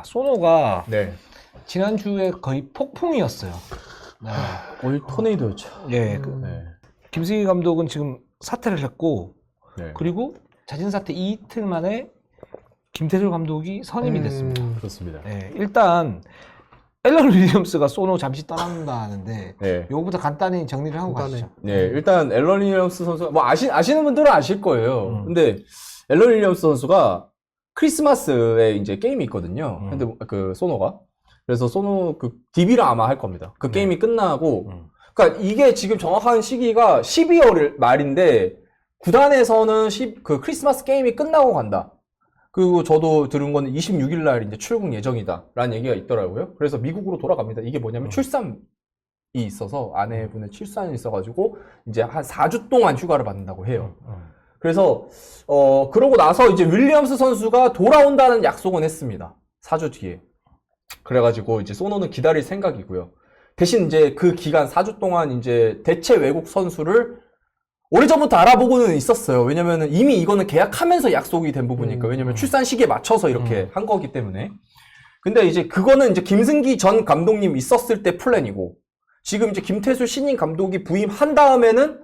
소노가 네. 지난주에 거의 폭풍이었어요. 네. 거의 토네이도였죠. 예, 네. 김승희 감독은 지금 사퇴를 했고, 네. 그리고 자진 사퇴 이틀 만에 김태술 감독이 선임이 됐습니다. 그렇습니다. 네, 일단 앨런 윌리엄스가 소노 잠시 떠난다 하는데 네. 요거부터 간단히 정리를 하고 가시죠. 네, 일단 앨런 윌리엄스 선수가 뭐 아시는 분들은 아실 거예요. 근데 앨런 윌리엄스 선수가 크리스마스에 이제 게임이 있거든요. 근데 그 소노가 그래서 소노 그 DB를 아마 할 겁니다. 그 게임이 끝나고 그러니까 이게 지금 정확한 시기가 12월 말인데 구단에서는 그 크리스마스 게임이 끝나고 간다. 그리고 저도 들은 거는 26일 날 이제 출국 예정이다라는 얘기가 있더라고요. 그래서 미국으로 돌아갑니다. 이게 뭐냐면 출산이 있어서 아내분의 출산이 있어가지고 이제 한 4주 동안 휴가를 받는다고 해요. 그래서 그러고 나서 이제 윌리엄스 선수가 돌아온다는 약속은 했습니다. 4주 뒤에. 그래가지고 이제 소노는 기다릴 생각이고요. 대신 이제 그 기간 4주 동안 이제 대체 외국 선수를 오래전부터 알아보고는 있었어요. 왜냐면은 이미 이거는 계약하면서 약속이 된 부분이니까. 왜냐면 출산 시기에 맞춰서 이렇게 한 거기 때문에. 근데 이제 그거는 이제 김승기 전 감독님 있었을 때 플랜이고, 지금 이제 김태술 신임 감독이 부임한 다음에는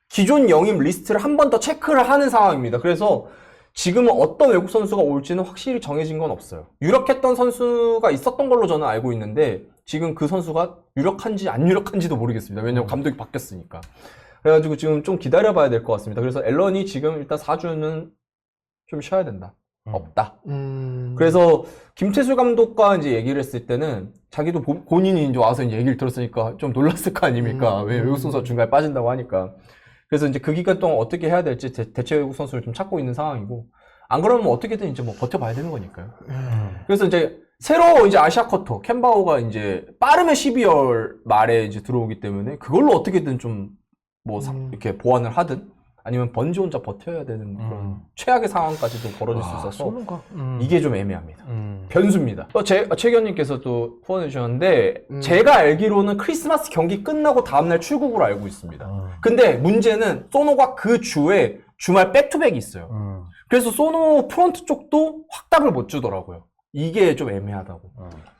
기존 영입 리스트를 한 번 더 체크를 하는 상황입니다. 그래서 지금은 어떤 외국 선수가 올지는 확실히 정해진 건 없어요. 유력했던 선수가 있었던 걸로 저는 알고 있는데, 지금 그 선수가 유력한지 안 유력한지도 모르겠습니다. 왜냐면 감독이 바뀌었으니까. 그래가지고 지금 좀 기다려봐야 될 것 같습니다. 그래서 앨런이 지금 일단 4주는 좀 쉬어야 된다. 없다. 그래서 김태술 감독과 이제 얘기를 했을 때는 자기도 본인이 이제 와서 이제 얘기를 들었으니까 좀 놀랐을 거 아닙니까? 왜 외국 선수가 중간에 빠진다고 하니까. 그래서 이제 그 기간 동안 어떻게 해야 될지 대체 외국 선수를 좀 찾고 있는 상황이고, 안 그러면 어떻게든 이제 뭐 버텨봐야 되는 거니까요. 그래서 이제 새로 이제 아시아 쿼터 캔바오가 이제 빠르면 12월 말에 이제 들어오기 때문에 그걸로 어떻게든 좀 뭐 이렇게 보완을 하든 아니면 번지 혼자 버텨야 되는 그런 최악의 상황까지도 벌어질 수 있어서 소노가 이게 좀 애매합니다. 변수입니다. 최 의원님께서 또 후원해 주셨는데 제가 알기로는 크리스마스 경기 끝나고 다음날 출국으로 알고 있습니다. 근데 문제는 소노가 그 주에 주말 백투백이 있어요. 그래서 소노 프론트 쪽도 확답을 못 주더라고요. 이게 좀 애매하다고.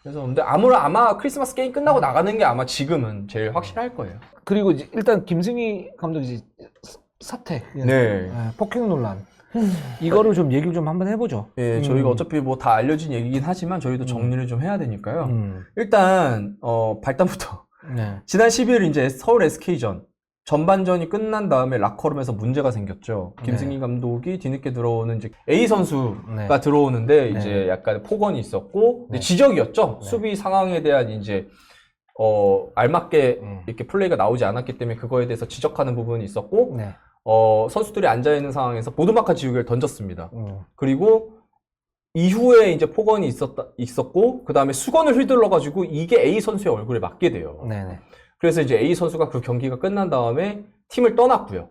그래서 근데 아마 크리스마스 게임 끝나고 나가는 게 아마 지금은 제일 확실할 거예요. 그리고 이제 일단 김승희 감독이 사퇴, 네. 폭행 논란 이거를 좀 얘기를 좀 한번 해보죠. 예, 저희가 어차피 뭐 다 알려진 얘기긴 하지만 저희도 정리를 좀 해야 되니까요. 일단 발단부터 네. 지난 10일 이제 서울 SK전 전반전이 끝난 다음에 라커룸에서 문제가 생겼죠. 김승희 감독이 뒤늦게 들어오는 이제 A 선수가 들어오는데 이제 약간 폭언이 있었고 지적이었죠. 수비 상황에 대한 이제 알맞게 이렇게 플레이가 나오지 않았기 때문에 그거에 대해서 지적하는 부분이 있었고 선수들이 앉아있는 상황에서 보드마카 지우개를 던졌습니다. 그리고 이후에 이제 폭언이 있었고 그 다음에 수건을 휘둘러가지고 이게 A 선수의 얼굴에 맞게 돼요. 네네. 그래서 이제 A 선수가 그 경기가 끝난 다음에 팀을 떠났고요.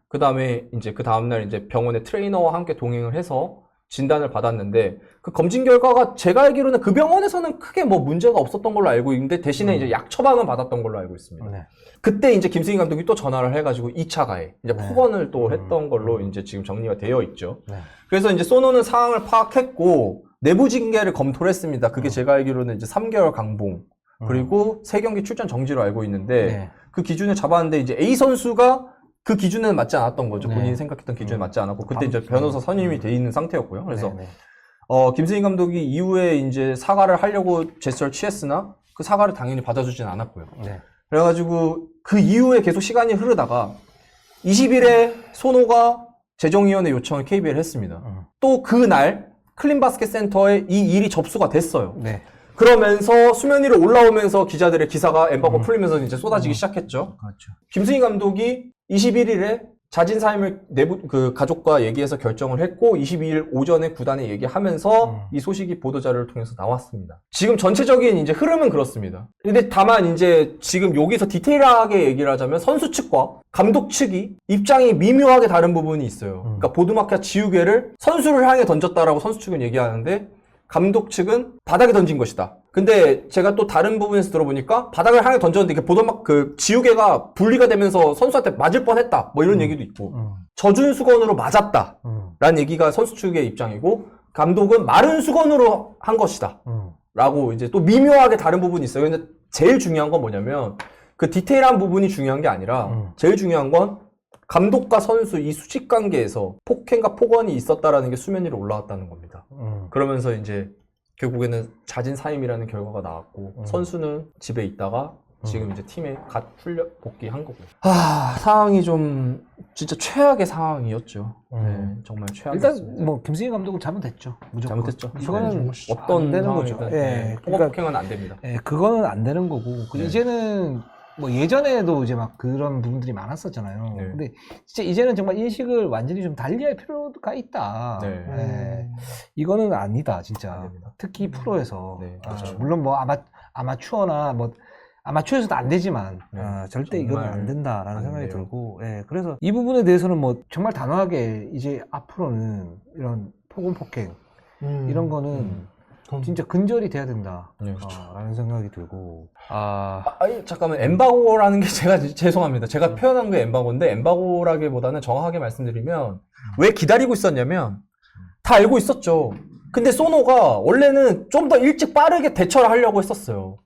그 다음에 이제 그 다음날 이제 병원에 트레이너와 함께 동행을 해서 진단을 받았는데 그 검진 결과가 제가 알기로는 그 병원에서는 크게 뭐 문제가 없었던 걸로 알고 있는데 대신에 이제 약 처방은 받았던 걸로 알고 있습니다. 그때 이제 김승희 감독이 또 전화를 해가지고 2차 가해 이제 폭언을 또 했던 걸로 이제 지금 정리가 되어 있죠. 그래서 이제 소노는 상황을 파악했고 내부 징계를 검토를 했습니다. 그게 제가 알기로는 이제 3개월 강봉 그리고 3경기 출전 정지로 알고 있는데 그 기준을 잡았는데 이제 A 선수가 그 기준에는 맞지 않았던 거죠. 본인이 생각했던 기준에 맞지 않았고 그때 이제 변호사 선임이 돼 있는 상태였고요. 그래서 김승희 감독이 이후에 이제 사과를 하려고 제스처를 취했으나 그 사과를 당연히 받아주진 않았고요. 그래가지고 그 이후에 계속 시간이 흐르다가 20일에 소노가 재정위원회 요청을 KBL에 했습니다. 또 그날 클린바스켓 센터에 이 일이 접수가 됐어요. 그러면서 수면 위로 올라오면서 기자들의 기사가 엠바고 풀리면서 이제 쏟아지기 시작했죠. 그렇죠. 김승희 감독이 21일에 자진 사임을 내부 그 가족과 얘기해서 결정을 했고 22일 오전에 구단에 얘기하면서 이 소식이 보도자료를 통해서 나왔습니다. 지금 전체적인 이제 흐름은 그렇습니다. 근데 다만 이제 지금 여기서 디테일하게 얘기를 하자면 선수 측과 감독 측이 입장이 미묘하게 다른 부분이 있어요. 그러니까 보드마카 지우개를 선수를 향해 던졌다라고 선수 측은 얘기하는데 감독 측은 바닥에 던진 것이다. 근데 제가 또 다른 부분에서 들어보니까 바닥을 향해 던졌는데 이게 보도막 그 지우개가 분리가 되면서 선수한테 맞을 뻔했다. 뭐 이런 얘기도 있고 젖은 수건으로 맞았다. 라는 얘기가 선수 측의 입장이고 감독은 마른 수건으로 한 것이다. 라고 이제 또 미묘하게 다른 부분이 있어요. 근데 제일 중요한 건 뭐냐면 그 디테일한 부분이 중요한 게 아니라 제일 중요한 건 감독과 선수 이 수직 관계에서 폭행과 폭언이 있었다라는 게 수면 위로 올라왔다는 겁니다. 그러면서 이제 결국에는 자진 사임이라는 결과가 나왔고 선수는 집에 있다가 지금 이제 팀에 갓 풀려 복귀한 거고. 상황이 좀 진짜 최악의 상황이었죠. 네, 정말 최악이었습니다. 일단 뭐 김승희 감독은 잘못했죠. 무조건. 잘못했죠. 그거는 네, 어떤 안 되는 상황이든 거죠. 네, 그러니까 폭행은 안 됩니다. 그거는 안 되는 거고 네. 이제는 뭐 예전에도 이제 막 그런 부분들이 많았었잖아요. 네. 근데 진짜 이제는 정말 인식을 완전히 좀 달리할 필요가 있다. 네. 이거는 아니다, 진짜. 아닙니다. 특히 프로에서. 네, 그렇죠. 물론 뭐 아마추어나 뭐 아마추어에서도 안 되지만 절대 이거는 안 된다라는 안 생각이 돼요. 들고 그래서 이 부분에 대해서는 뭐 정말 단호하게 이제 앞으로는 이런 폭언 폭행 이런 거는 진짜 근절이 돼야 된다. 네, 그렇죠. 라는 생각이 들고. 아니, 잠깐만, 엠바고라는 게 제가 죄송합니다. 제가 표현한 게 엠바고인데, 엠바고라기보다는 정확하게 말씀드리면, 왜 기다리고 있었냐면, 다 알고 있었죠. 근데 소노가 원래는 좀 더 일찍 빠르게 대처를 하려고 했었어요.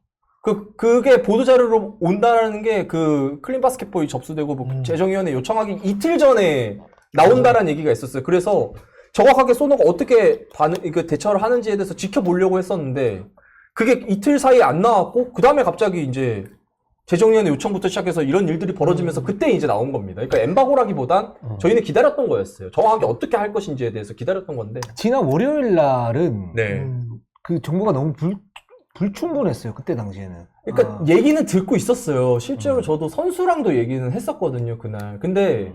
그게 보도자료로 온다는 게 그 클린 바스켓볼이 접수되고 재정위원회 요청하기 이틀 전에 나온다라는 얘기가 있었어요. 그래서 정확하게 소노가 어떻게 대처를 하는지에 대해서 지켜보려고 했었는데 그게 이틀 사이에 안 나왔고 그 다음에 갑자기 이제 재정위원회 요청부터 시작해서 이런 일들이 벌어지면서 그때 이제 나온 겁니다. 그러니까 엠바고라기보단 저희는 기다렸던 거였어요. 정확하게 어떻게 할 것인지에 대해서 기다렸던 건데 지난 월요일 날은 네. 그 정보가 너무 불충분했어요. 그때 당시에는. 그러니까 얘기는 듣고 있었어요. 실제로 저도 선수랑도 얘기는 했었거든요. 그날. 근데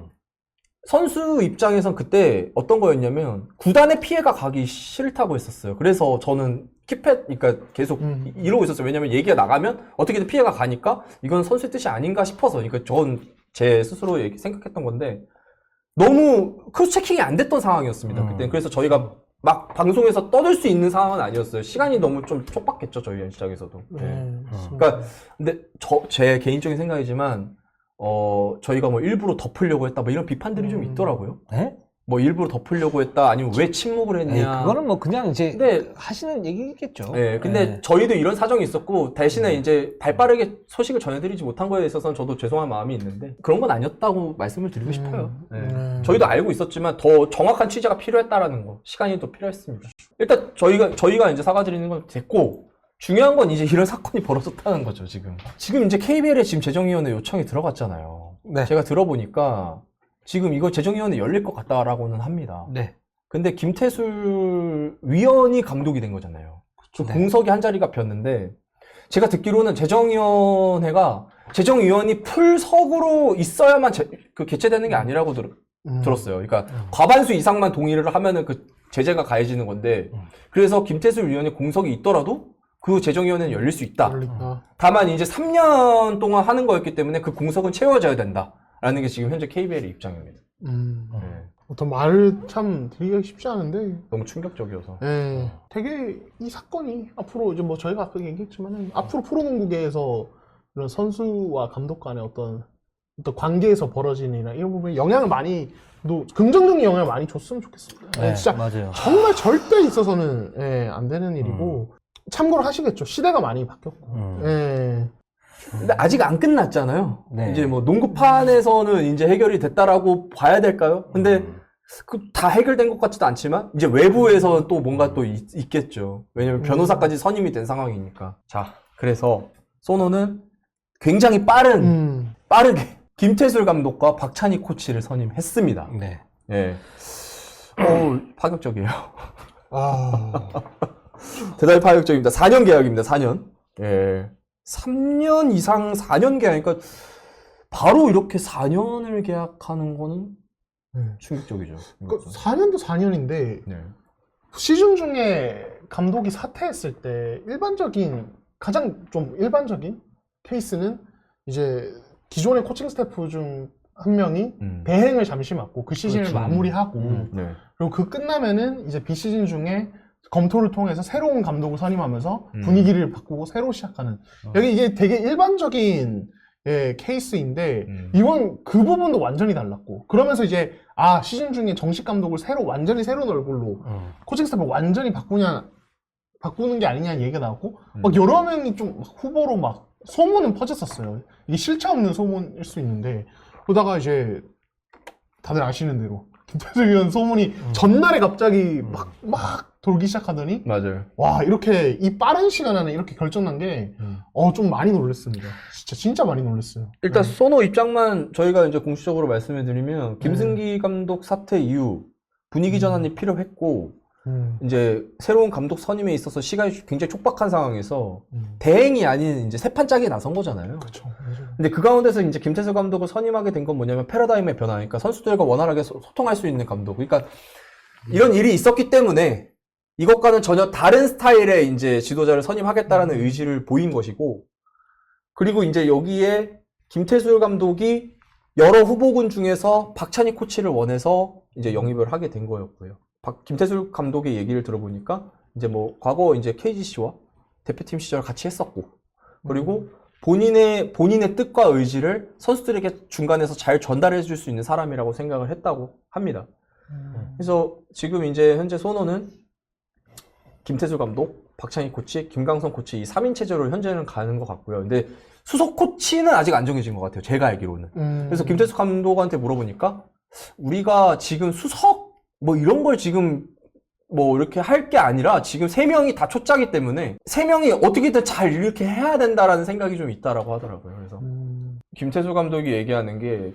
선수 입장에선 그때 어떤 거였냐면 구단의 피해가 가기 싫다고 했었어요. 그래서 저는 그러니까 계속 이러고 있었어요. 왜냐면 얘기가 나가면 어떻게든 피해가 가니까 이건 선수의 뜻이 아닌가 싶어서. 그러니까 전 제 스스로 생각했던 건데 너무 크로스 체킹이 안 됐던 상황이었습니다. 그때. 그래서 저희가 막 방송에서 떠들 수 있는 상황은 아니었어요. 시간이 너무 좀 촉박했죠. 저희 입장에서도. 네. 그러니까 근데 제 개인적인 생각이지만 저희가 뭐 일부러 덮으려고 했다, 뭐 이런 비판들이 좀 있더라고요. 네? 뭐 일부러 덮으려고 했다, 아니면 왜 침묵을 했냐. 그거는 뭐 그냥 이제 근데, 하시는 얘기겠죠. 네, 근데 저희도 이런 사정이 있었고, 대신에 이제 발빠르게 소식을 전해드리지 못한 거에 있어서는 저도 죄송한 마음이 있는데, 그런 건 아니었다고 말씀을 드리고 싶어요. 네. 저희도 알고 있었지만, 더 정확한 취재가 필요했다라는 거, 시간이 더 필요했습니다. 일단 저희가 이제 사과드리는 건 됐고, 중요한 건 이제 이런 사건이 벌어졌다는 거죠, 지금. 지금 이제 KBL에 지금 재정위원회 요청이 들어갔잖아요. 네. 제가 들어보니까 지금 이거 재정위원회 열릴 것 같다라고는 합니다. 네. 근데 김태술 위원이 감독이 된 거잖아요. 그 공석이 한 자리가 비었는데 제가 듣기로는 재정위원회가 재정위원이 풀석으로 있어야만 개최되는 게 아니라고 들었어요. 그러니까 과반수 이상만 동의를 하면은 그 제재가 가해지는 건데 그래서 김태술 위원이 공석이 있더라도 그 재정위원회는 열릴 수 있다. 다만 이제 3년 동안 하는 거였기 때문에 그 공석은 채워져야 된다라는 게 지금 현재 KBL의 입장입니다. 네. 어떤 말을 참 드리기가 쉽지 않은데 너무 충격적이어서. 네. 되게 이 사건이 앞으로 이제 뭐 저희가 아까 얘기했지만은 앞으로 프로농구계에서 이런 선수와 감독 간의 어떤 관계에서 벌어지는 일이나 이런 부분에 영향을 많이 긍정적인 영향을 많이 줬으면 좋겠습니다. 네, 진짜 맞아요. 정말 절대 있어서는 안 되는 일이고 참고로 하시겠죠. 시대가 많이 바뀌었고. 근데 아직 안 끝났잖아요. 네. 이제 뭐 농구판에서는 이제 해결이 됐다라고 봐야 될까요? 근데 다 해결된 것 같지도 않지만 이제 외부에서 또 뭔가 또 있겠죠. 왜냐면 변호사까지 선임이 된 상황이니까. 자, 그래서 소노는 굉장히 빠르게 김태술 감독과 박찬희 코치를 선임했습니다. 네. 예. 파격적이에요. 대단히 파격적입니다. 4년 계약입니다. 4년. 예. 3년 이상 4년 계약이니까 바로 이렇게 4년을 계약하는 거는 충격적이죠. 그러니까 4년도 4년인데 네. 시즌 중에 감독이 사퇴했을 때 가장 좀 일반적인 케이스는 이제 기존의 코칭 스태프 중 한 명이 대행을 잠시 맡고 그 시즌을 그렇죠. 마무리하고 네. 그리고 그 끝나면은 이제 비시즌 중에 검토를 통해서 새로운 감독을 선임하면서 분위기를 바꾸고 새로 시작하는 여기 이게 되게 일반적인 케이스인데 이번 그 부분도 완전히 달랐고 그러면서 이제 시즌 중에 정식 감독을 완전히 새로운 얼굴로 코칭 스태프를 완전히 바꾸냐 바꾸는 게 아니냐는 얘기가 나왔고 막 여러 명이 좀 후보로 막 소문은 퍼졌었어요. 이게 실체 없는 소문일 수 있는데 그러다가 이제 다들 아시는 대로 김태수 위원 소문이 전날에 갑자기 막 돌기 시작하더니 맞아요. 와 이렇게 이 빠른 시간 안에 이렇게 결정난 게 좀 많이 놀랐습니다. 진짜 많이 놀랐어요. 일단 소노 입장만 저희가 이제 공식적으로 말씀해 드리면 김승기 감독 사퇴 이후 분위기 전환이 필요했고 이제 새로운 감독 선임에 있어서 시간이 굉장히 촉박한 상황에서 대행이 아닌 이제 새 판짜기에 나선 거잖아요. 그렇죠. 근데 그 가운데서 이제 김태수 감독을 선임하게 된 건 뭐냐면 패러다임의 변화니까 선수들과 원활하게 소통할 수 있는 감독. 그러니까 이런 일이 있었기 때문에 이것과는 전혀 다른 스타일의 이제 지도자를 선임하겠다라는 의지를 보인 것이고, 그리고 이제 여기에 김태수 감독이 여러 후보군 중에서 박찬희 코치를 원해서 이제 영입을 하게 된 거였고요. 김태수 감독의 얘기를 들어보니까 이제 뭐 과거 이제 KGC와 대표팀 시절 같이 했었고, 그리고 본인의 뜻과 의지를 선수들에게 중간에서 잘 전달해 줄 수 있는 사람이라고 생각을 했다고 합니다. 그래서 지금 이제 현재 소노는 김태수 감독, 박찬희 코치, 김강성 코치 이 3인 체제로 현재는 가는 것 같고요. 근데 수석 코치는 아직 안 정해진 것 같아요. 제가 알기로는. 그래서 김태수 감독한테 물어보니까 우리가 지금 수석 뭐 이런 걸 지금 뭐 이렇게 할 게 아니라 지금 3명이 다 초짜기 때문에 3명이 어떻게든 잘 이렇게 해야 된다라는 생각이 좀 있다라고 하더라고요. 그래서 김태수 감독이 얘기하는 게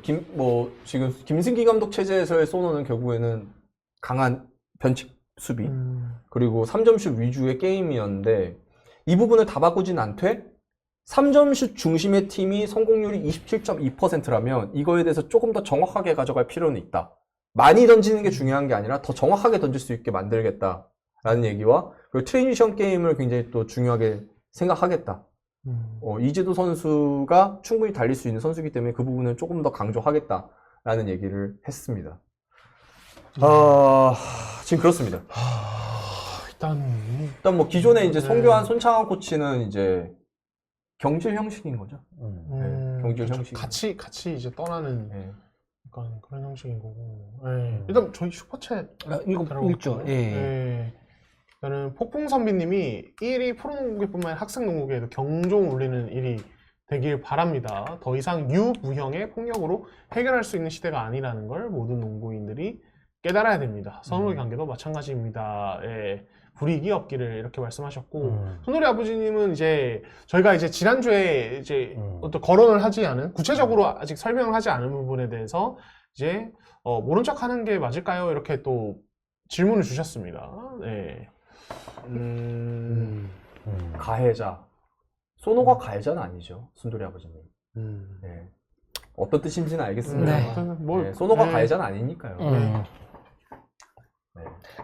지금 김승기 감독 체제에서의 소노는 결국에는 강한 변칙 수비 그리고 3점슛 위주의 게임이었는데 이 부분을 다 바꾸진 않되 3점슛 중심의 팀이 성공률이 27.2%라면 이거에 대해서 조금 더 정확하게 가져갈 필요는 있다. 많이 던지는 게 중요한 게 아니라 더 정확하게 던질 수 있게 만들겠다라는 얘기와 그리고 트랜지션 게임을 굉장히 또 중요하게 생각하겠다. 이재도 선수가 충분히 달릴 수 있는 선수이기 때문에 그 부분을 조금 더 강조하겠다라는 얘기를 했습니다. 지금 그렇습니다. 일단 뭐 기존에 이제 송교환, 손창환 코치는 이제 경질 형식인 거죠. 네, 경질 그렇죠. 형식. 같이 이제 떠나는 네. 약간 그런 형식인 거고. 네. 일단 저희 슈퍼챗 읽죠. 예. 저는 폭풍선비님이 1위 프로농구계뿐만 아니라 학생농구계에도 경종 울리는 일이 되길 바랍니다. 더 이상 유무형의 폭력으로 해결할 수 있는 시대가 아니라는 걸 모든 농구인들이 깨달아야 됩니다. 선후의 관계도 마찬가지입니다. 예. 불이익이 없기를 이렇게 말씀하셨고 손놀이 아버지님은 이제 저희가 이제 지난주에 이제 어떤 거론을 하지 않은 구체적으로 아직 설명을 하지 않은 부분에 대해서 이제 모른 척 하는 게 맞을까요? 이렇게 또 질문을 주셨습니다. 네. 가해자. 소노가 가해자는 아니죠. 순돌이 아버지님. 네. 어떤 뜻인지는 알겠습니다. 네. 소노가 가해자는 아니니까요. 네.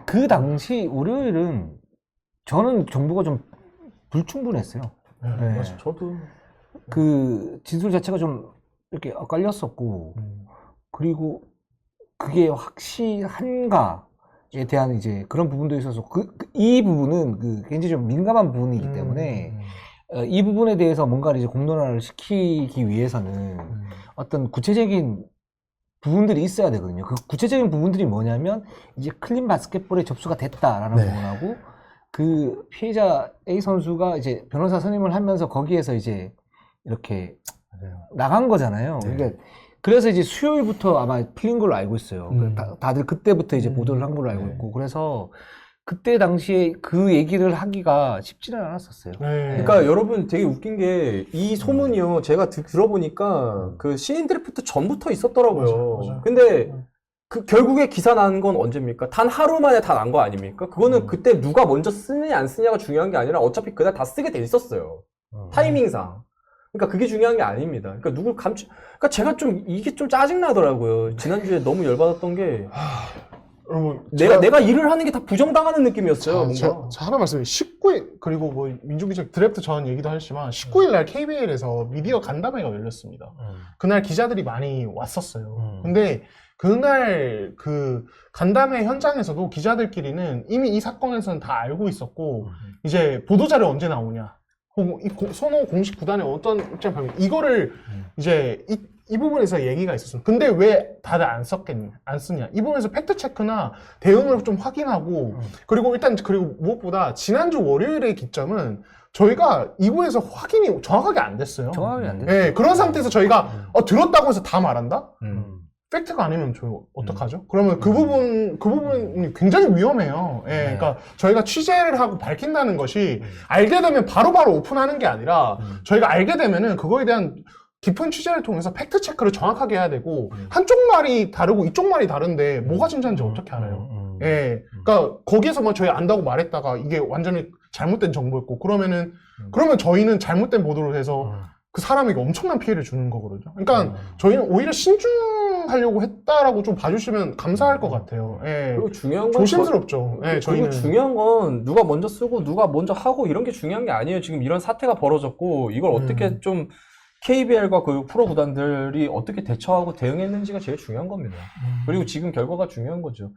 그 당시 월요일은 저는 정보가 좀 불충분했어요. 네. 맞아, 저도 그 진술 자체가 좀 이렇게 엇갈렸었고 그리고 그게 확실한가에 대한 이제 그런 부분도 있어서 이 부분은 굉장히 좀 민감한 부분이기 때문에 이 부분에 대해서 뭔가를 이제 공론화를 시키기 위해서는 어떤 구체적인 부분들이 있어야 되거든요. 그 구체적인 부분들이 뭐냐면 이제 클린 바스켓볼에 접수가 됐다라는 부분하고 그 피해자 A 선수가 이제 변호사 선임을 하면서 거기에서 이제 이렇게 나간 거잖아요. 그러니까 그래서 이제 수요일부터 아마 풀린 걸로 알고 있어요. 다들 그때부터 이제 보도를 한 걸로 알고 있고 그래서 그때 당시에 그 얘기를 하기가 쉽지는 않았었어요. 그러니까 여러분 되게 웃긴 게 이 소문이요. 제가 들어보니까 그 신인 드래프트 전부터 있었더라고요. 맞아. 근데 그 결국에 기사 난 건 언제입니까? 단 하루 만에 다 난 거 아닙니까? 그거는 그때 누가 먼저 쓰느냐 안 쓰느냐가 중요한 게 아니라 어차피 그날 다 쓰게 돼 있었어요. 타이밍상. 그러니까 그게 중요한 게 아닙니다. 그러니까 누굴 그러니까 제가 좀 이게 좀 짜증 나더라고요. 지난주에 너무 열받았던 게 여러분 내가 일을 하는 게 다 부정당하는 느낌이었어요. 뭔가. 자, 하나 말씀드려요. 19일 그리고 뭐 민주기적 드래프트 전 얘기도 하셨지만 19일 날 KBL에서 미디어 간담회가 열렸습니다. 그날 기자들이 많이 왔었어요. 근데 그날 그 간담회 현장에서도 기자들끼리는 이미 이 사건에서는 다 알고 있었고 이제 보도자료 언제 나오냐, 혹은 이 소노 공식 구단의 어떤 입장 발표 이거를 이제 이 부분에서 얘기가 있었어요. 근데 왜 다들 안 쓰냐? 이 부분에서 팩트 체크나 대응을 좀 확인하고 그리고 일단 그리고 무엇보다 지난주 월요일의 기점은 저희가 2부에서 확인이 정확하게 안 됐어요. 정확하게 안 됐어요. 네, 그런 상태에서 저희가 들었다고 해서 다 말한다? 팩트가 아니면 저 어떡하죠? 그러면 그 부분이 굉장히 위험해요. 예, 그러니까 저희가 취재를 하고 밝힌다는 것이 알게 되면 바로바로 오픈하는 게 아니라 저희가 알게 되면은 그거에 대한 깊은 취재를 통해서 팩트 체크를 정확하게 해야 되고 한쪽 말이 다르고 이쪽 말이 다른데 뭐가 진짜인지 어떻게 알아요? 예, 그러니까 거기에서 뭐 저희 안다고 말했다가 이게 완전히 잘못된 정보였고 그러면 저희는 잘못된 보도를 해서 그 사람에게 엄청난 피해를 주는 거거든요. 그러니까 저희는 오히려 신중하려고 했다라고 좀 봐주시면 감사할 것 같아요. 예. 그리고 중요한 건 조심스럽죠. 예, 그리고 저희는. 중요한 건 누가 먼저 쓰고 누가 먼저 하고 이런 게 중요한 게 아니에요. 지금 이런 사태가 벌어졌고 이걸 어떻게 좀 KBL과 그 프로 구단들이 어떻게 대처하고 대응했는지가 제일 중요한 겁니다. 그리고 지금 결과가 중요한 거죠.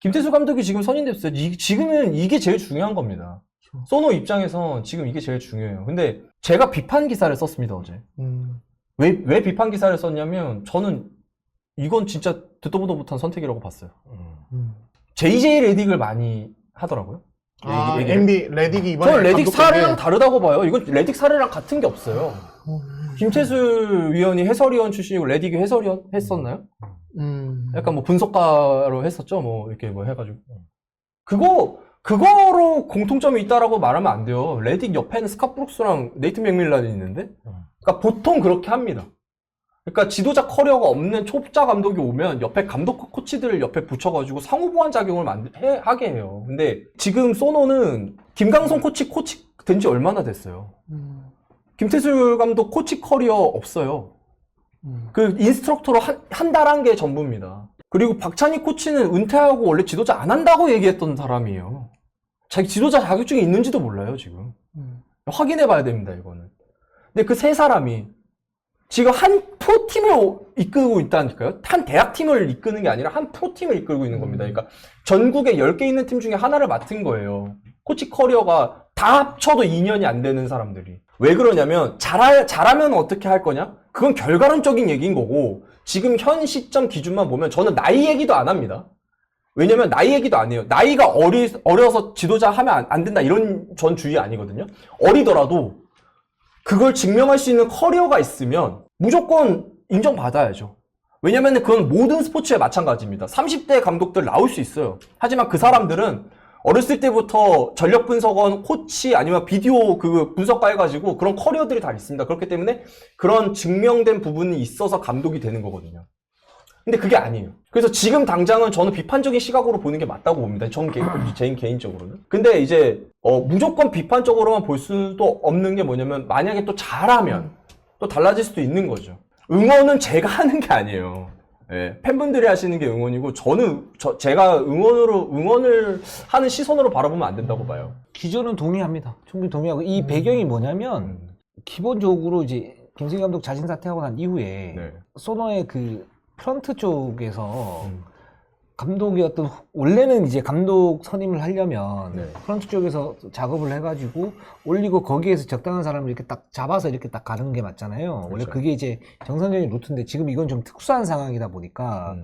김태수 감독이 지금 선임됐어요. 지금은 이게 제일 중요한 겁니다. 소노 입장에선 지금 이게 제일 중요해요. 근데 제가 비판 기사를 썼습니다, 어제. 왜 비판 기사를 썼냐면 저는 이건 진짜 듣도 보도 못한 선택이라고 봤어요. JJ 레딕을 많이 하더라고요. MB 레딕이 이번에 저는 레딕 감독 사례랑 때문에 다르다고 봐요. 이건 레딕 사례랑 같은 게 없어요. 김태수 위원이 해설위원 출신이고 레딕이 해설위원 했었나요? 약간 뭐 분석가로 했었죠. 뭐 이렇게 뭐 해가지고 그거로 공통점이 있다라고 말하면 안 돼요. 레딕 옆에는 스캇 브룩스랑 네이트 맥밀란이 있는데, 그러니까 보통 그렇게 합니다. 그러니까 지도자 커리어가 없는 초보자 감독이 오면 옆에 감독 코치들을 옆에 붙여가지고 상호 보완 작용을 하게 해요. 근데 지금 소노는 김강성 코치 된 지 얼마나 됐어요? 김태술 감독 코치 커리어 없어요. 그 인스트럭터로 한 달 한 게 전부입니다. 그리고 박찬희 코치는 은퇴하고 원래 지도자 안 한다고 얘기했던 사람이에요. 자기 지도자 자격증이 있는지도 몰라요, 지금. 확인해 봐야 됩니다, 이거는. 근데 그 세 사람이 지금 한 프로팀을 이끌고 있다니까요? 한 대학팀을 이끄는 게 아니라 한 프로팀을 이끌고 있는 겁니다. 그러니까 전국에 10개 있는 팀 중에 하나를 맡은 거예요. 코치 커리어가 다 합쳐도 2년이 안 되는 사람들이. 왜 그러냐면 잘하면 어떻게 할 거냐? 그건 결과론적인 얘기인 거고 지금 현 시점 기준만 보면 저는 나이 얘기도 안 합니다. 왜냐면 나이 얘기도 안 해요. 나이가 어려서 지도자 하면 안 된다 이런 전 주의 아니거든요. 어리더라도 그걸 증명할 수 있는 커리어가 있으면 무조건 인정받아야죠. 왜냐면 그건 모든 스포츠에 마찬가지입니다. 30대 감독들 나올 수 있어요. 하지만 그 사람들은 어렸을 때부터 전력 분석원, 코치 아니면 비디오 그 분석가 해가지고 그런 커리어들이 다 있습니다. 그렇기 때문에 그런 증명된 부분이 있어서 감독이 되는 거거든요. 근데 그게 아니에요. 그래서 지금 당장은 저는 비판적인 시각으로 보는 게 맞다고 봅니다. 제 개인적으로는. 근데 이제 무조건 비판적으로만 볼 수도 없는 게 뭐냐면 만약에 또 잘하면 또 달라질 수도 있는 거죠. 응원은 제가 하는 게 아니에요. 예, 팬분들이 하시는 게 응원이고 제가 응원을 하는 시선으로 바라보면 안 된다고 봐요. 기존은 동의합니다. 충분히 동의하고 이 배경이 뭐냐면 기본적으로 이제 김승희 감독 자진 사퇴하고 난 이후에 네. 소노의 그 프런트 쪽에서 감독이었던 원래는 이제 감독 선임을 하려면 네. 프런트 쪽에서 작업을 해가지고 올리고 거기에서 적당한 사람을 이렇게 딱 잡아서 이렇게 딱 가는 게 맞잖아요. 원래 그렇죠. 그게 이제 정상적인 루트인데 지금 이건 좀 특수한 상황이다 보니까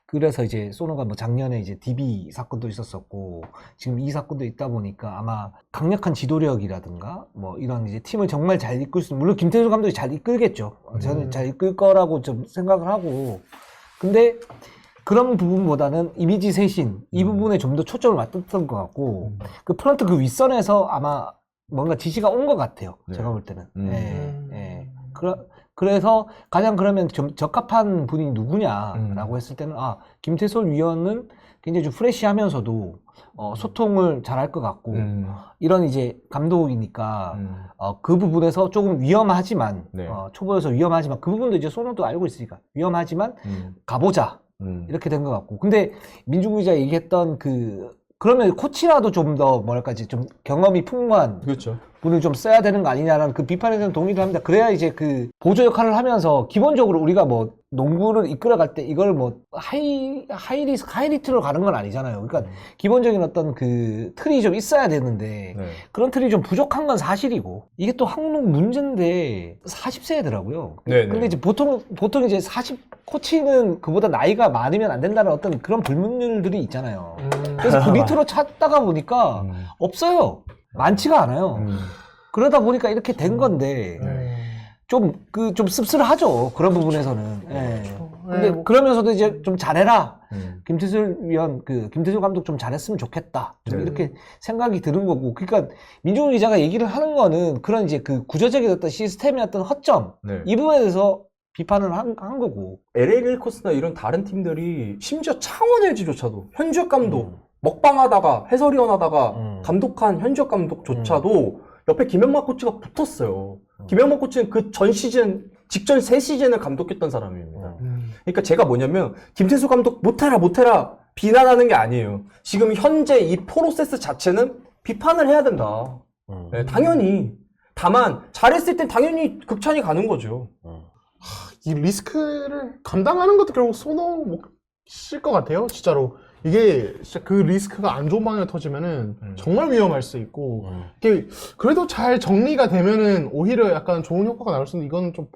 그래서 이제 소노가 뭐 작년에 이제 DB 사건도 있었었고 지금 이 사건도 있다 보니까 아마 강력한 지도력이라든가 뭐 이런 이제 팀을 정말 잘 이끌 수 있는 물론 김태수 감독이 잘 이끌겠죠. 저는 잘 이끌 거라고 좀 생각을 하고 근데 그런 부분보다는 이미지 쇄신 이 부분에 좀 더 초점을 맞췄던 것 같고 그 프런트 그 윗선에서 아마 뭔가 지시가 온 것 같아요. 네. 제가 볼 때는. 예. 그래서 가장 그러면 좀 적합한 분이 누구냐라고 했을 때는 김태솔 위원은 굉장히 좀 프레시하면서도 소통을 잘할 것 같고 이런 이제 감독이니까 그 부분에서 조금 위험하지만 네. 초보여서 위험하지만 그 부분도 이제 소노도 알고 있으니까 위험하지만 가보자 이렇게 된 것 같고 근데 민중 기자 얘기했던 그러면 코치라도 좀 더 뭐랄까 좀 경험이 풍부한 그렇죠. 분을 좀 써야 되는 거 아니냐라는 그 비판에 대한 동의를 합니다. 그래야 이제 그 보조 역할을 하면서 기본적으로 우리가 뭐 농구를 이끌어갈 때 이걸 뭐 하이리스크, 하이리트로 가는 건 아니잖아요. 그러니까 기본적인 어떤 그 틀이 좀 있어야 되는데 네. 그런 틀이 좀 부족한 건 사실이고 이게 또 한국 문제인데 40세더라고요. 네네. 근데 이제 보통 이제 40 코치는 그보다 나이가 많으면 안 된다는 어떤 그런 불문율들이 있잖아요. 그래서 그 밑으로 찾다가 보니까 없어요. 많지가 않아요. 그러다 보니까 이렇게 된 건데 좀 씁쓸하죠. 그런 부분에서는. 예. 근데 뭐. 그러면서도 이제 좀 잘해라. 김태술 감독 좀 잘했으면 좋겠다. 좀 네. 이렇게 생각이 드는 거고. 그러니까 민종훈 기자가 얘기를 하는 거는 그런 이제 그 구조적인 어떤 시스템의 어떤 허점. 네. 이 부분에 대해서 비판을 한 거고. LA 레이커스나 이런 다른 팀들이 심지어 창원 LG조차도 현주혁 감독 먹방하다가 해설위원 하다가 감독한 현주혁 감독조차도 옆에 김영만 코치가 붙었어요. 김영만 코치는 그 전 시즌 직전 3시즌을 감독했던 사람입니다. 그러니까 제가 뭐냐면 김태수 감독 못해라 비난하는 게 아니에요. 지금 현재 이 프로세스 자체는 비판을 해야 된다. 네, 당연히. 다만 잘했을 땐 당연히 극찬이 가는 거죠. 이 리스크를 감당하는 것도 결국 소노 몫일 것 같아요. 진짜로. 이게 진짜 그 리스크가 안 좋은 방향에 터지면은 정말 위험할 수 있고 이게 그래도 잘 정리가 되면은 오히려 약간 좋은 효과가 나올 수 있는데 이거는 좀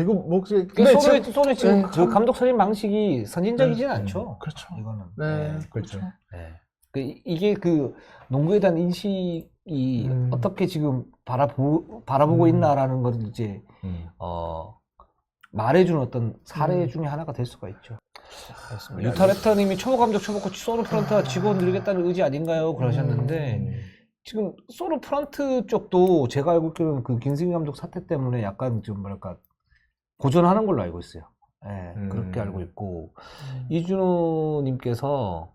이거 뭐 근데 소노의 지금 네, 그 감독 선임 방식이 선진적이진 않죠. 그렇죠. 이거는. 네. 그렇죠. 네. 이게 그 농구에 대한 인식이 어떻게 지금 바라보고 있나라는 걸 이제 말해주는 어떤 사례 중에 하나가 될 수가 있죠. 유타 랩터님이 초보 감독, 초보 코치, 소노 프런트가 직원 늘리겠다는 의지 아닌가요? 그러셨는데 지금 소노 프런트 쪽도 제가 알고 있기로는 그 김승희 감독 사태 때문에 약간 좀 뭐랄까 고전하는 걸로 알고 있어요. 예, 그렇게 알고 있고 이준호님께서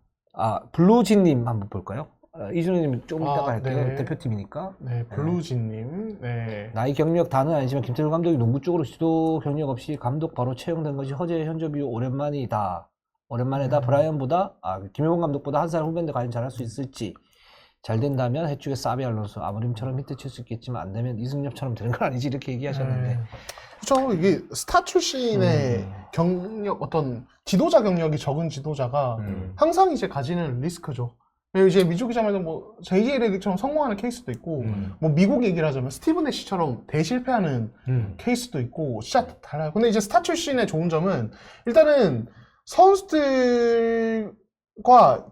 블루진님 한번 볼까요? 이준호님 조금 이따가 할게요. 네. 대표팀이니까. 네, 블루진님. 네. 나이 경력 다는 아니지만 김태균 감독이 농구 쪽으로 지도 경력 없이 감독 바로 채용된 것이 허재 현접이 오랜만이다. 브라이언보다 김효범 감독보다 한 살 후배인데 과연 잘할 수 있을지. 잘 된다면 해축의 사비 알론소 아무림처럼 히트 칠 수 있겠지만 안 되면 이승엽처럼 되는 건 아니지 이렇게 얘기하셨는데. 그렇죠. 이게 스타 출신의 경력 어떤 지도자 경력이 적은 지도자가 항상 이제 가지는 리스크죠. 이제 미주 기자 말도 뭐 JJ 레딕처럼 성공하는 케이스도 있고 뭐 미국 얘기를 하자면 스티븐 내시처럼 대실패하는 케이스도 있고 진짜 달라요. 근데 이제 스타 출신의 좋은 점은 일단은 선수들과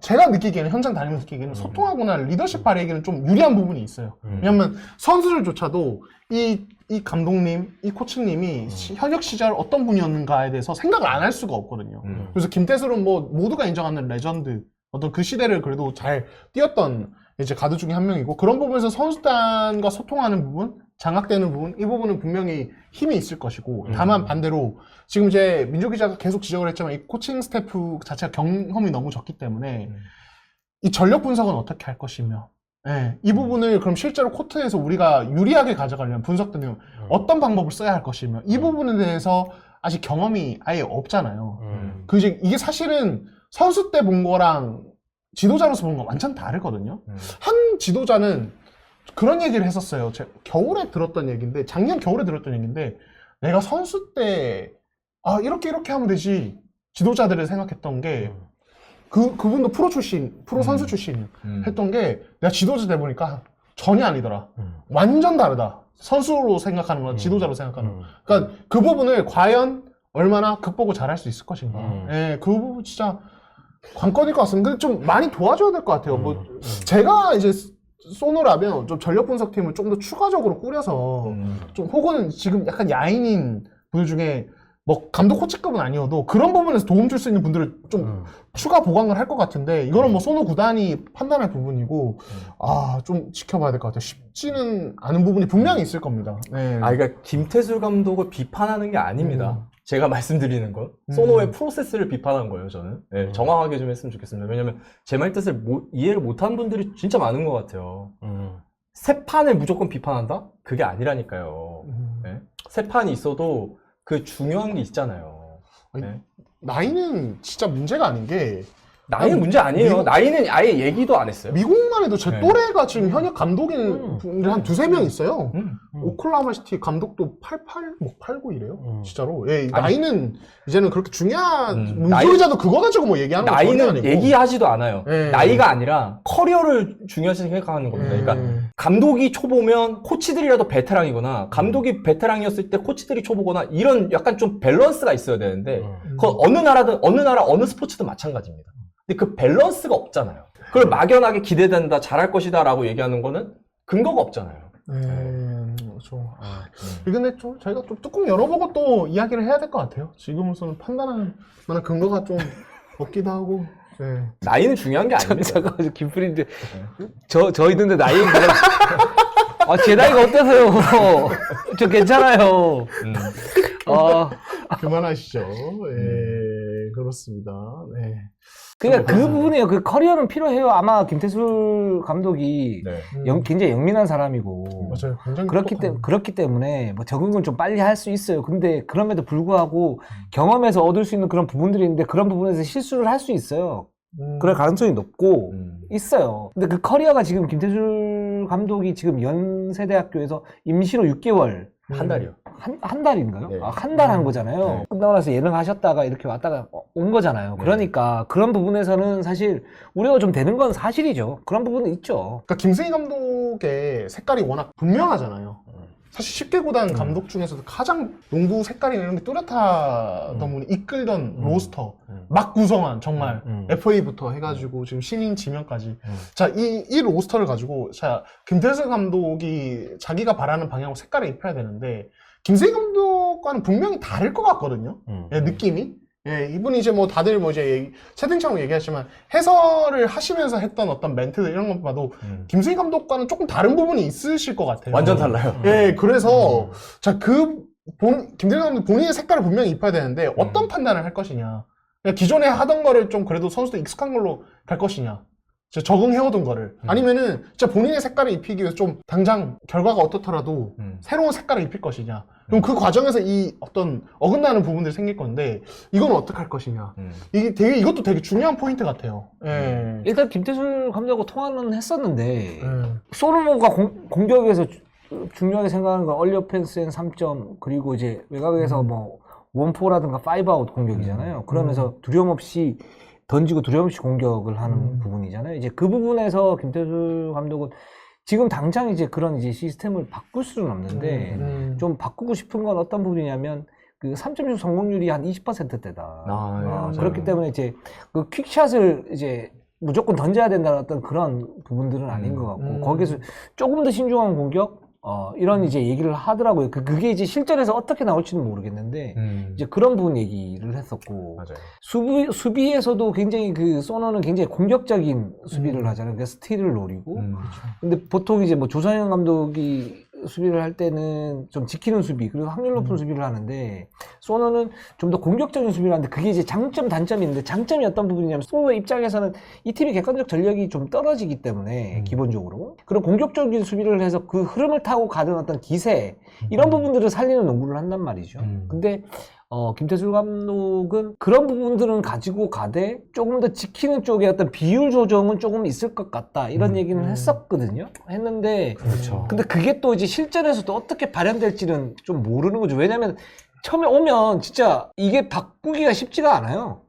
제가 느끼기에는 현장 다니면서 느끼기에는 소통하거나 리더십 발휘에게는 좀 유리한 부분이 있어요. 왜냐면 선수들조차도 이 감독님, 이 코치님이 현역 시절 어떤 분이었는가에 대해서 생각을 안 할 수가 없거든요. 그래서 김태술은 뭐 모두가 인정하는 레전드, 어떤 그 시대를 그래도 잘 뛰었던 이제 가드 중에 한 명이고 그런 부분에서 선수단과 소통하는 부분, 장악되는 부분, 이 부분은 분명히 힘이 있을 것이고 다만 반대로 지금 이제 민조 기자가 계속 지적을 했지만 이 코칭 스태프 자체가 경험이 너무 적기 때문에 이 전력 분석은 어떻게 할 것이며 이 부분을 그럼 실제로 코트에서 우리가 유리하게 가져가려면 분석되면 어떤 방법을 써야 할 것이며 이 부분에 대해서 아직 경험이 아예 없잖아요. 그 이게 사실은 선수 때 본 거랑 지도자로서 본 거 완전 다르거든요. 한 지도자는 그런 얘기를 했었어요. 제가 겨울에 들었던 얘기인데, 작년 겨울에 들었던 얘기인데, 내가 선수 때, 이렇게 하면 되지. 지도자들을 생각했던 게, 그분도 프로 선수 출신 했던 게, 내가 지도자 돼 보니까 전혀 아니더라. 완전 다르다. 선수로 생각하는 거랑 지도자로 생각하는 거. 그러니까 그 부분을 과연 얼마나 극복을 잘할 수 있을 것인가. 그 부분 진짜 관건일 것 같습니다. 근데 좀 많이 도와줘야 될 것 같아요. 제가 이제 소노라면 좀 전력 분석팀을 좀 더 추가적으로 꾸려서 좀 혹은 지금 약간 야인인 분들 중에 뭐 감독 코치급은 아니어도 그런 부분에서 도움 줄 수 있는 분들을 좀 추가 보강을 할 것 같은데 이거는 뭐 소노 구단이 판단할 부분이고 좀 지켜봐야 될 것 같아요. 쉽지는 않은 부분이 분명히 있을 겁니다. 네. 그러니까 김태술 감독을 비판하는 게 아닙니다. 제가 말씀드리는 건 소노의 프로세스를 비판한 거예요. 저는 정확하게 좀 했으면 좋겠습니다. 왜냐면 제 말 뜻을 이해를 못하는 분들이 진짜 많은 것 같아요. 세 판을 무조건 비판한다? 그게 아니라니까요. 세 판이 있어도 그 중요한 게 있잖아요. 나이는 진짜 문제가 아닌 게 나이는 문제 아니에요. 나이는 아예 얘기도 안 했어요. 미국만 해도 제 네. 또래가 지금 현역 감독인 분들이 한 두세 명 있어요. 음. 오클라호마 시티 감독도 88, 뭐 89 이래요. 진짜로. 예, 나이는 이제는 그렇게 중요한 문소리자도 그거 가지고 뭐 얘기하는 건 전혀 나이는 아니고. 얘기하지도 않아요. 네. 나이가 아니라 커리어를 중요시 생각하는 겁니다. 그러니까 감독이 초보면 코치들이라도 베테랑이거나 감독이 베테랑이었을 때 코치들이 초보거나 이런 약간 좀 밸런스가 있어야 되는데 그건 어느 나라든 어느 스포츠든 마찬가지입니다. 근데 그 밸런스가 없잖아요. 그걸 막연하게 기대된다, 잘할 것이다 라고 얘기하는 거는 근거가 없잖아요. 그렇죠. 근데 좀 저희가 좀 뚜껑 열어보고 또 이야기를 해야 될 것 같아요. 지금으로서는 판단하는 만한 근거가 좀 없기도 하고. 네. 나이는 중요한 게 아닙니다. 잠깐만, 김프린데. 저 있는데 나이 아, 제 나이가 어때서요? 저 괜찮아요. 그만하시죠. 예, 그렇습니다. 네. 그러니까 그 부분이에요. 그 커리어는 필요해요. 아마 김태술 감독이 네. 굉장히 영민한 사람이고. 맞아요. 굉장히 그렇기 때문에 뭐 적응을 좀 빨리 할 수 있어요. 근데 그럼에도 불구하고 경험에서 얻을 수 있는 그런 부분들이 있는데 그런 부분에서 실수를 할 수 있어요. 그럴 가능성이 높고 있어요. 근데 그 커리어가 지금 김태술 감독이 지금 연세대학교에서 임시로 6개월 한 달이요. 한 달인가요? 네. 한 달 한 거잖아요. 네. 끝나고 나서 예능 하셨다가 이렇게 왔다가 온 거잖아요. 네. 그러니까 그런 부분에서는 사실 우려가 좀 되는 건 사실이죠. 그런 부분은 있죠. 그러니까 김승희 감독의 색깔이 워낙 분명하잖아요. 사실 10개 구단 감독 중에서도 가장 농구 색깔이 이런 게 뚜렷하던 분이 이끌던 로스터 막 구성한 정말 FA부터 해가지고 지금 신인 지명까지 자, 이 로스터를 가지고 자, 김태수 감독이 자기가 바라는 방향으로 색깔을 입혀야 되는데 김승희 감독과는 분명히 다를 것 같거든요. 예, 느낌이. 예, 이분이 이제 뭐 다들 뭐 이제 채팅창으로 얘기하지만 해설을 하시면서 했던 어떤 멘트들 이런 것 봐도 김승희 감독과는 조금 다른 부분이 있으실 것 같아요. 완전 달라요. 예, 그래서 자, 김승희 감독 본인의 색깔을 분명히 입혀야 되는데 어떤 판단을 할 것이냐. 그냥 기존에 하던 거를 좀 그래도 선수도 익숙한 걸로 갈 것이냐. 적응해오던 거를 아니면은 진짜 본인의 색깔을 입히기 위해서 좀 당장 결과가 어떻더라도 새로운 색깔을 입힐 것이냐. 그럼 그 과정에서 이 어떤 어긋나는 부분들이 생길 건데 이건 어떻게 할 것이냐. 이것도 되게 중요한 포인트 같아요. 예. 일단 김태술 감독하고 통화는 했었는데 소르모가 공격에서 중요하게 생각하는 건 얼리 오펜스 앤 3점 그리고 이제 외곽에서 뭐 원포라든가 5아웃 공격이잖아요. 그러면서 두려움 없이 던지고 두려움 없이 공격을 하는 부분이잖아요. 이제 그 부분에서 김태술 감독은 지금 당장 이제 그런 이제 시스템을 바꿀 수는 없는데 좀 바꾸고 싶은 건 어떤 부분이냐면 그 3점슛 성공률이 한 20%대다. 그렇기 때문에 이제 그 퀵샷을 이제 무조건 던져야 된다는 어떤 그런 부분들은 아닌 것 같고 거기서 조금 더 신중한 공격 이런 이제 얘기를 하더라고요. 그게 이제 실전에서 어떻게 나올지는 모르겠는데, 이제 그런 부분 얘기를 했었고. 맞아요. 수비에서도 굉장히 소노는 굉장히 공격적인 수비를 하잖아요. 그러니까 스틸을 노리고. 근데 보통 이제 뭐 조상현 감독이 수비를 할 때는 좀 지키는 수비, 그리고 확률 높은 수비를 하는데, 소노는 좀 더 공격적인 수비를 하는데, 그게 이제 장점, 단점이 있는데, 장점이 어떤 부분이냐면, 소노의 입장에서는 이 팀의 객관적 전력이 좀 떨어지기 때문에, 기본적으로. 그런 공격적인 수비를 해서 그 흐름을 타고 가는 어떤 기세, 이런 부분들을 살리는 농구를 한단 말이죠. 근데, 김태술 감독은 그런 부분들은 가지고 가되 조금 더 지키는 쪽에 어떤 비율 조정은 조금 있을 것 같다 이런 얘기는 했었거든요. 했는데 그렇죠. 근데 그게 또 이제 실전에서도 어떻게 발현될지는 좀 모르는 거죠. 왜냐면 처음에 오면 진짜 이게 바꾸기가 쉽지가 않아요.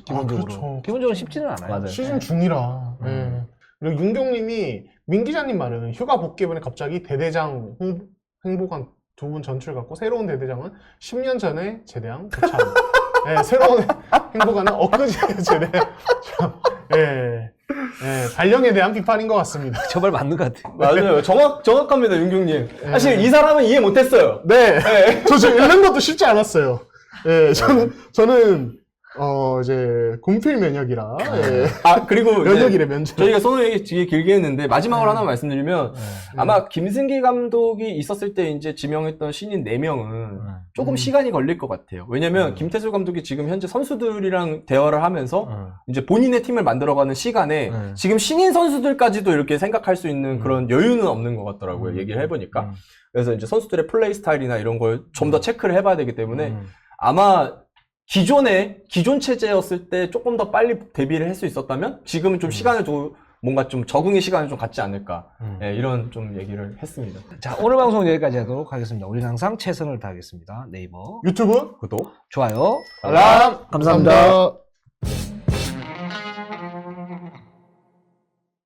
기본적으로. 그렇죠. 기본적으로 쉽지는 않아요. 맞아요. 시즌 중이라. 그리고 윤경님이 민 기자님 말은 휴가 복귀 이번에 갑자기 대대장 행보관 두 분 전출 갖고 새로운 대대장은 10년 전에 제대한 고참. 예, 새로운 행보관은 엊그제 제대한. 예, 발령에 대한 비판인 것 같습니다. 저 말 맞는 것 같아요. 맞아요. 정확합니다, 윤경님. 사실 이 사람은 이해 못했어요. 네. 저 지금 읽는 것도 쉽지 않았어요. 예, 저는 이제 공필 면역이라. 예. 그리고 면역이래, 면역. 저희가 소노 얘기 되게 길게 했는데 마지막으로 하나 말씀드리면 아마 김승기 감독이 있었을 때 이제 지명했던 신인 4명은 조금 시간이 걸릴 것 같아요. 왜냐면 김태술 감독이 지금 현재 선수들이랑 대화를 하면서 이제 본인의 팀을 만들어가는 시간에 지금 신인 선수들까지도 이렇게 생각할 수 있는 그런 여유는 없는 것 같더라고요. 얘기를 해보니까. 그래서 이제 선수들의 플레이 스타일이나 이런 걸 좀 더 체크를 해봐야 되기 때문에 아마 기존 체제였을 때 조금 더 빨리 데뷔를 할 수 있었다면 지금은 좀 시간을 뭔가 좀 적응의 시간을 좀 갖지 않을까. 예, 이런 좀 얘기를 했습니다. 자, 오늘 방송 여기까지 하도록 하겠습니다. 우리는 항상 최선을 다하겠습니다. 네이버 유튜브 구독. 좋아요 알람. 감사합니다. 감사합니다.